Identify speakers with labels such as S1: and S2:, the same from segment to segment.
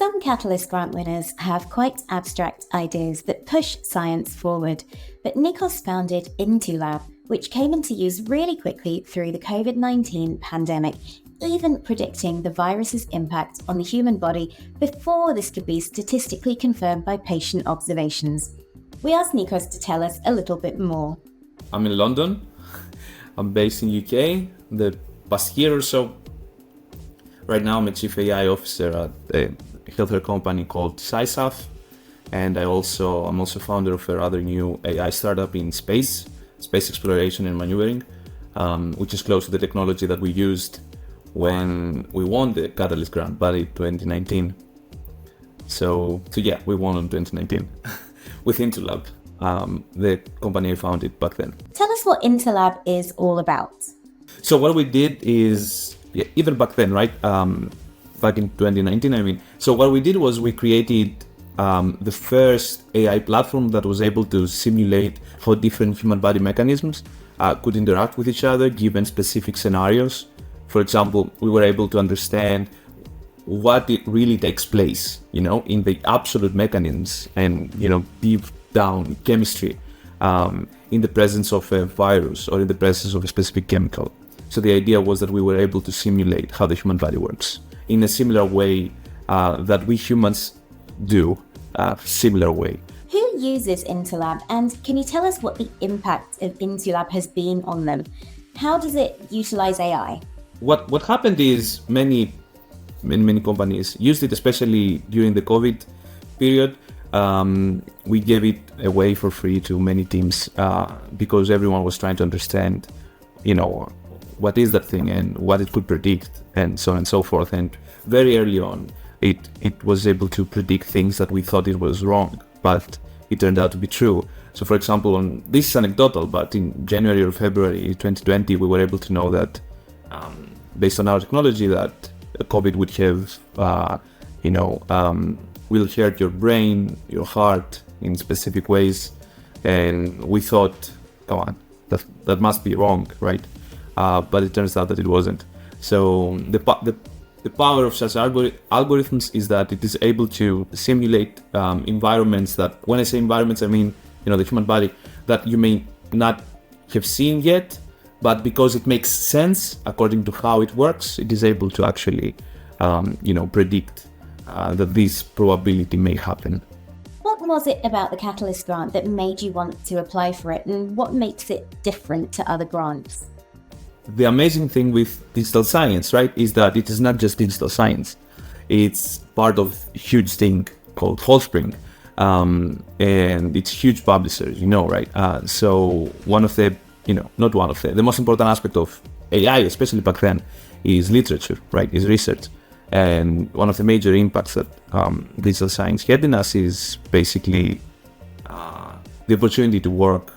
S1: Some Catalyst grant winners have quite abstract ideas that push science forward, but Nikos founded Intoolab, which came into use really quickly through the COVID-19 pandemic, even predicting the virus's impact on the human body before this could be statistically confirmed by patient observations. We asked Nikos to tell us a little bit more.
S2: I'm in London. I'm based in UK. The past year or so, right now I'm a chief AI officer at a healthcare company called SciSaf, and I'm also founder of a rather new AI startup in space exploration and maneuvering, which is close to the technology that we used when we won the Catalyst grant back in 2019. So yeah, we won in 2019 with Intoolab, the company I founded back then.
S1: Tell us what Intoolab is all about.
S2: So what we did is, even back then, right? Back in 2019, So what we did was we created the first AI platform that was able to simulate how different human body mechanisms could interact with each other given specific scenarios. For example, we were able to understand what it really takes place, in the absolute mechanisms and, deep down chemistry in the presence of a virus or in the presence of a specific chemical. So the idea was that we were able to simulate how the human body works in a similar way that we humans do, similar way.
S1: Who uses Intoolab, and can you tell us what the impact of Intoolab has been on them? How does it utilize AI?
S2: What happened is many companies used it, especially during the COVID period. We gave it away for free to many teams because everyone was trying to understand, what is that thing and what it could predict and so on and so forth. And very early on, it was able to predict things that we thought it was wrong, but it turned out to be true. So for example, this is anecdotal, but in January or February 2020, we were able to know that based on our technology that COVID would have, will hurt your brain, your heart in specific ways. And we thought, come on, that must be wrong, right? But it turns out that it wasn't. So the power of such algorithms is that it is able to simulate environments that, when I say environments, I mean, the human body, that you may not have seen yet, but because it makes sense according to how it works, it is able to actually, predict that this probability may happen.
S1: What was it about the Catalyst grant that made you want to apply for it, and what makes it different to other grants?
S2: The amazing thing with digital science, right, is that it is not just digital science. It's part of a huge thing called Wholespring, and it's huge publishers, right? So the most important aspect of AI, especially back then, is literature, right, is research. And one of the major impacts that digital science had in us is basically the opportunity to work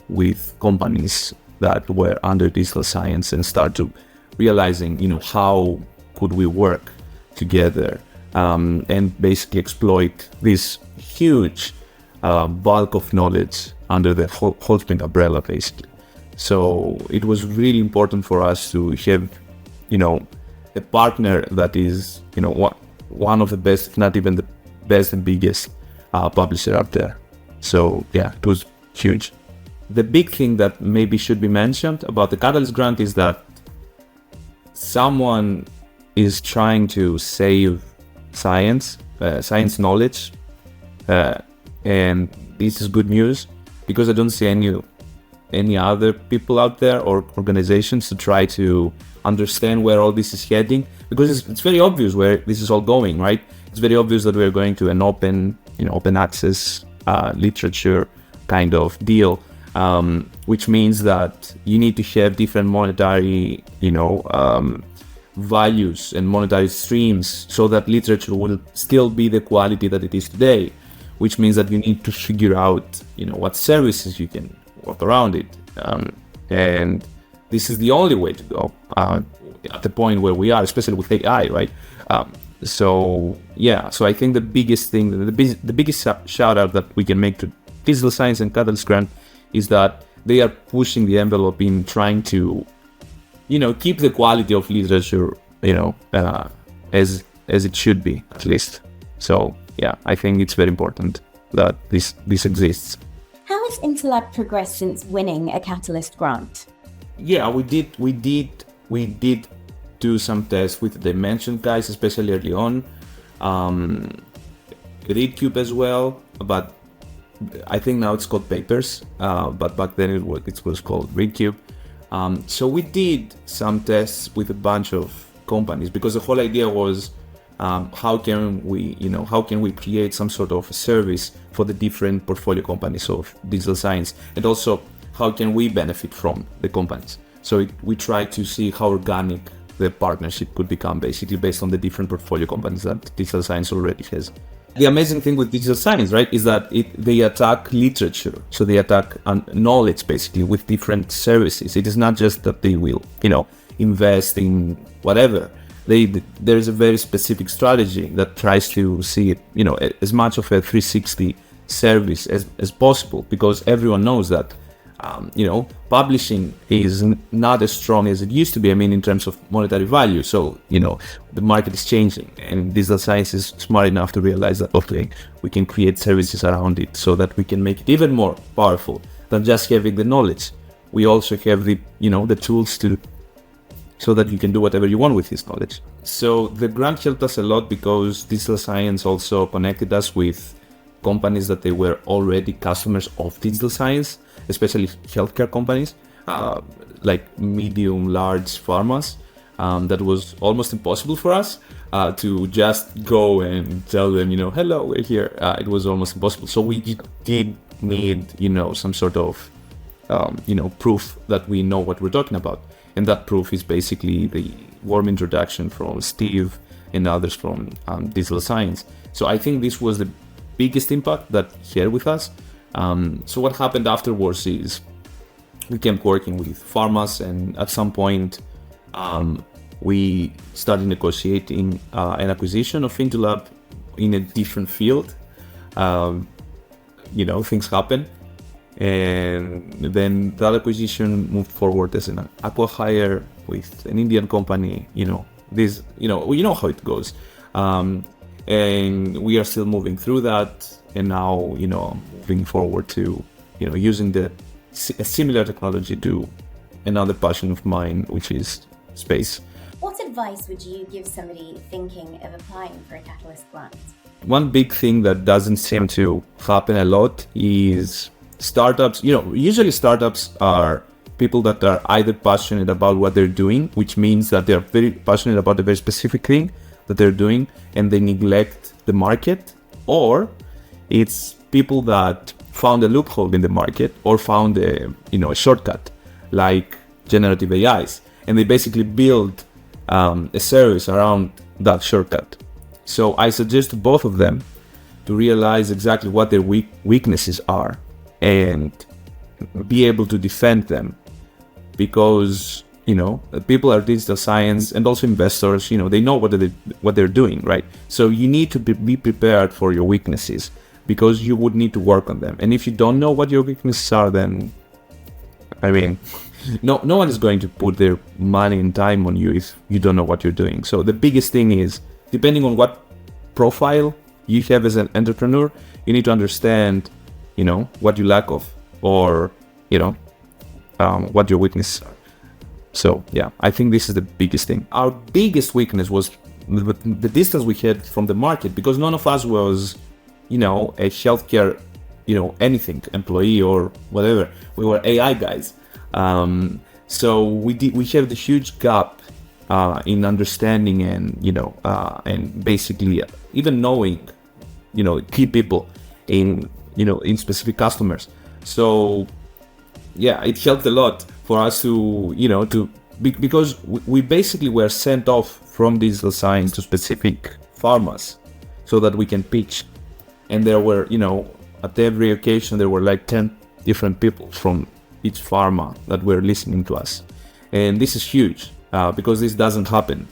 S2: with companies that were under digital science and start to realizing, how could we work together and basically exploit this huge bulk of knowledge under the Wholespring umbrella, basically. So it was really important for us to have, a partner that is, one of the best, if not even the best and biggest publisher out there. So yeah, it was huge. The big thing that maybe should be mentioned about the Catalyst grant is that someone is trying to save science knowledge, and this is good news because I don't see any other people out there or organizations to try to understand where all this is heading, because it's very obvious where this is all going, right? It's very obvious that we're going to an open access literature kind of deal, which means that you need to have different monetary, values and monetary streams so that literature will still be the quality that it is today, which means that you need to figure out, what services you can work around it. And this is the only way to go at the point where we are, especially with AI, right? So I think the biggest thing, the biggest shout out that we can make to Digital Science and Catalyst Grant is that they are pushing the envelope in trying to, keep the quality of literature, as it should be, at least. So yeah, I think it's very important that this exists.
S1: How has Intoolab progressed since winning a Catalyst grant?
S2: Yeah, we did do some tests with the mentioned guys, especially early on. ReadCube as well, but I think now it's called Papers, but back then it was called ReadCube. So we did some tests with a bunch of companies, because the whole idea was how can we create some sort of service for the different portfolio companies of digital science, and also how can we benefit from the companies. So we try to see how organic the partnership could become, basically based on the different portfolio companies that digital science already has. The amazing thing with digital science, right, is that they attack literature. So they attack knowledge, basically, with different services. It is not just that they will, invest in whatever. There's a very specific strategy that tries to see it, as much of a 360 service as possible, because everyone knows that publishing is not as strong as it used to be. I mean, in terms of monetary value. So, the market is changing, and digital science is smart enough to realize that, okay, we can create services around it so that we can make it even more powerful than just having the knowledge. We also have the tools so that you can do whatever you want with this knowledge. So the grant helped us a lot, because digital science also connected us with companies that they were already customers of digital science, especially healthcare companies, like medium, large pharmas. That was almost impossible for us to just go and tell them, hello, we're here. It was almost impossible. So we did need, some sort of, proof that we know what we're talking about. And that proof is basically the warm introduction from Steve and others from digital science. So I think this was the biggest impact that he had with us. So what happened afterwards is we kept working with pharmas, and at some point we started negotiating an acquisition of Intoolab in a different field. Things happen, and then that acquisition moved forward as an acqui-hire with an Indian company. How it goes. And we are still moving through that, and now moving forward to using a similar technology to another passion of mine, which is space.
S1: What advice would you give somebody thinking of applying for a Catalyst grant?
S2: One big thing that doesn't seem to happen a lot is startups. Usually startups are people that are either passionate about what they're doing, which means that they're very passionate about a very specific thing that they're doing, and they neglect the market, or it's people that found a loophole in the market or found a shortcut, like generative AIs, and they basically build a service around that shortcut. So I suggest to both of them to realize exactly what their weaknesses are and be able to defend them, because people are digital science, and also investors, they know what they're doing, right? So you need to be prepared for your weaknesses, because you would need to work on them. And if you don't know what your weaknesses are, then no one is going to put their money and time on you if you don't know what you're doing. So the biggest thing is, depending on what profile you have as an entrepreneur, you need to understand, what you lack of, or what your weaknesses are. So yeah, I think this is the biggest thing. Our biggest weakness was the distance we had from the market, because none of us was, a healthcare, anything employee or whatever. We were AI guys. So we have the huge gap in understanding and basically even knowing, key people in specific customers. So yeah, it helped a lot for us to, because we basically were sent off from digital science to specific pharmas so that we can pitch. And there were, at every occasion, there were like 10 different people from each pharma that were listening to us. And this is huge because this doesn't happen.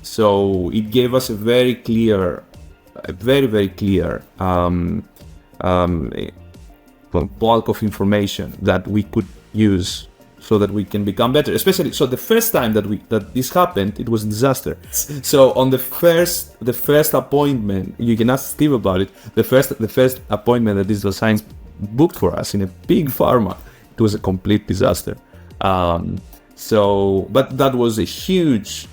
S2: So it gave us a very clear, bulk of information that we could use so that we can become better. Especially, so the first time that this happened, it was a disaster. So on the first appointment, you can ask Steve about it. The first appointment that Digital Science booked for us in a big pharma, it was a complete disaster. But that was a huge,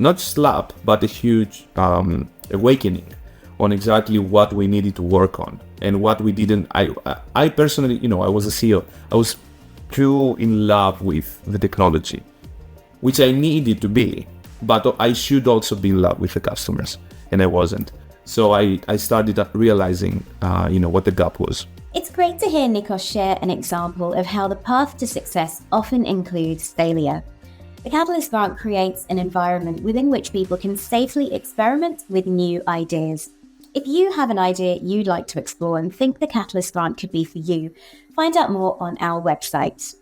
S2: not slap, but a huge awakening on exactly what we needed to work on and what we didn't. I personally, I was a CEO. I was too in love with the technology, which I needed to be, but I should also be in love with the customers, and I wasn't. So I started realizing, what the gap was.
S1: It's great to hear Nikos share an example of how the path to success often includes failure. The Catalyst Grant creates an environment within which people can safely experiment with new ideas. If you have an idea you'd like to explore and think the Catalyst Grant could be for you, find out more on our website,